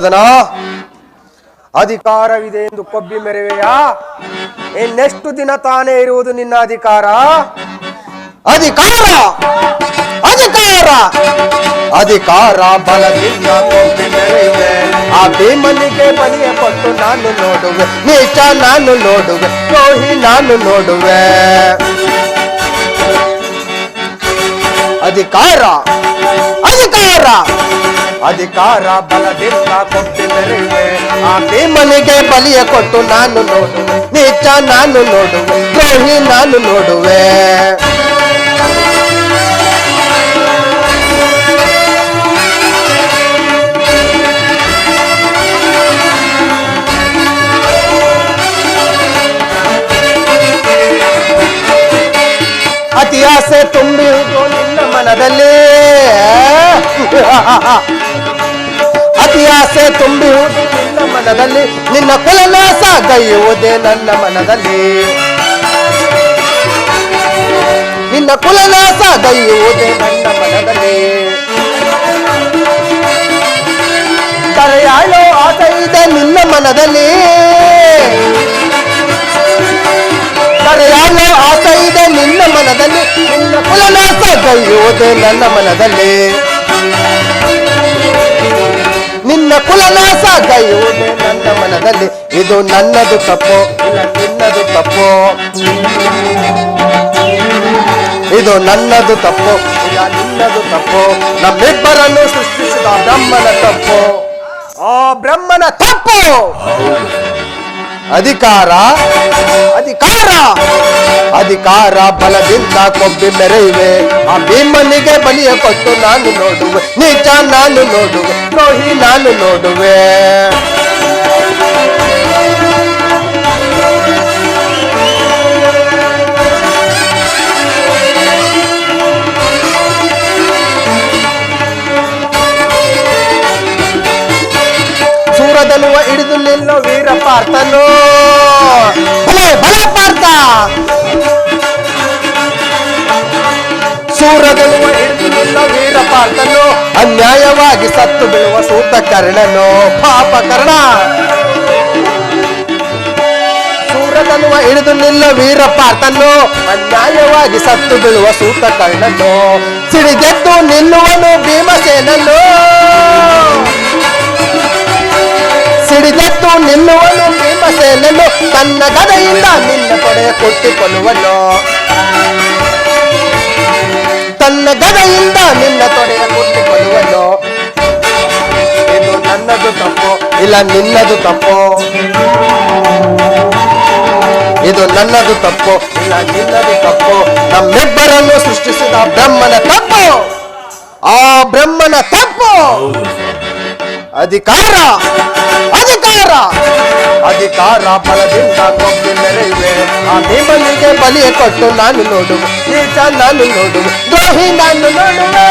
ದುರ್ಯೋಧನ, ಅಧಿಕಾರವಿದೆ ಎಂದು ಕೊಬ್ಬಿ ಮೆರೆವೆಯ? ಇನ್ನೆಷ್ಟು ದಿನ ತಾನೇ ಇರುವುದು ನಿನ್ನ ಅಧಿಕಾರ? ಅಧಿಕಾರ ಅಧಿಕಾರ ಅಧಿಕಾರ ಬಲದಿಂದ ಕೊಬ್ಬಿ ಮೆರೆಯುವೆ. ಆ ಭೀಮನಿಗೆ ಬಲಿಯ ಕೊಟ್ಟು ನಾನು ನೋಡುವೆ, ನೀಚ ನಾನು ನೋಡುವೆ, ದ್ರೋಹಿ ನಾನು ನೋಡುವೆ. ಅಧಿಕಾರ ಅಧಿಕಾರ ಅಧಿಕಾರ ಬಲದಿಂದ ಕೊಬ್ಬಿ ಮೆರೆಯುವೆ. ಆ ಭೀಮನಿಗೆ ಬಲಿಯ ಕೊಟ್ಟು ನಾನು ನೋಡುವೆ, ನೀಚ ನಾನು ನೋಡುವೆ, ದ್ರೋಹಿ ನಾನು ನೋಡುವೆ. ಅತಿ ಆಸೆ ತುಂಬಿರುವುದು ನಿನ್ನ ಮನದಲ್ಲಿ, ಅತಿ ಆಸೆ ತುಂಬಿರುವುದು ನಿನ್ನ ಮನದಲ್ಲಿ, ನಿನ್ನ ಕುಲನಾಶ ಗೈಯುವುದೇ ನನ್ನ ಮನದಲ್ಲಿ, ನಿನ್ನ ಕುಲನಾಶ ಗೈಯುವುದೇ ನನ್ನ ಮನದಲ್ಲಿ. ಕರೆಯಾಳೋ ಆಸೆ ಇದೆ ನಿನ್ನ ಮನದಲ್ಲಿ, ಕರೆಯಾಳೋ ಆಸೆ ಇದೆ ನಿನ್ನ ಮನದಲ್ಲಿ, ನಿನ್ನ ಕುಲನಾಶ ಗೈಯುವುದೇ ನನ್ನ ಮನದಲ್ಲಿ, ನಿನ್ನ ಕುಲನಾಶ ಗೈಯುವುದೇ ನನ್ನ ಮನದಲ್ಲಿ. ಇದು ನನ್ನದು ತಪ್ಪು ಇಲ್ಲ ನಿನ್ನದು ತಪ್ಪು, ಇದು ನನ್ನದು ತಪ್ಪು ಇಲ್ಲ ನಿನ್ನದು ತಪ್ಪು. ನಮ್ಮಿಬ್ಬರನ್ನು ಸೃಷ್ಟಿಸಿದ ಬ್ರಹ್ಮನ ತಪ್ಪು, ಆ ಬ್ರಹ್ಮನ ತಪ್ಪು. ಅಧಿಕಾರ ಅಧಿಕಾರ ಅಧಿಕಾರ ಬಲದಿಂದ ಕೊಬ್ಬಿ ಮೆರೆಯುವೆ. ಆ ಭೀಮನಿಗೆ ಬಲಿಯ ಕೊಟ್ಟು ನಾನು ನೋಡುವೆ, ನೀಚ ನಾನು ನೋಡುವೆ, ದ್ರೋಹಿ ನಾನು ನೋಡುವೆ. ಸೂರದನುವ ಹಿಡಿದು ನಿಲ್ಲೋ ವೀರ ಪಾರ್ಥನು, ಬಲೆ ಬಲೆ ಪಾರ್ಥ. ಸೂರದನುವ ಹಿಡಿದು ನಿಲ್ಲೋ ವೀರ ಪಾರ್ಥನು, ಅನ್ಯಾಯವಾಗಿ ಸತ್ತು ಬೀಳುವ ಸೂತ ಕರ್ಣನು, ಪಾಪ ಕರ್ಣ. ಸೂರದನುವ ಹಿಡಿದು ನಿಲ್ಲೋ ವೀರ ಪಾರ್ಥನು, ಅನ್ಯಾಯವಾಗಿ ಸತ್ತು ಬೀಳುವ ಸೂತ ಕರ್ಣನು, ಸಿಡಿಗೆದ್ದು ನಿಲ್ಲುವನು ಭೀಮಸೇನನು, ಸಿಡಿದೆದ್ದು ನಿಲ್ಲುವನು ಭೀಮಸೇನನು, ತನ್ನ ಗದೆಯಿಂದ ನಿನ್ನ ತೊಡೆಯ ಕೊಟ್ಟಿಕೊಳ್ಳುವನು, ತನ್ನ ಗದೆಯಿಂದ ನಿನ್ನ ತೊಡೆಯ ಕೊಟ್ಟಿಕೊಳ್ಳುವನು. ಇದು ನನ್ನದು ತಪ್ಪು ಇಲ್ಲ ನಿನ್ನದು ತಪ್ಪು, ಇದು ನನ್ನದು ತಪ್ಪು ಇಲ್ಲ ನಿನ್ನದು ತಪ್ಪು. ನಮ್ಮಿಬ್ಬರನ್ನು ಸೃಷ್ಟಿಸಿದ ಬ್ರಹ್ಮನ ತಪ್ಪು, ಆ ಬ್ರಹ್ಮನ ತಪ್ಪು. ಅಧಿಕಾರ ಅಧಿಕಾರ ಅಧಿಕಾರ ಬಲದಿಂದ ಕೊಬ್ಬಿ ಮೆರೆಯುವೆ. ಆ ಭೀಮನಿಗೆ ಬಲಿಯ ಕೊಟ್ಟು ನಾನು ನೋಡುವೆ, ನೀಚ ನಾನು ನೋಡುವೆ, ದ್ರೋಹಿ ನಾನು ನೋಡುವೆ.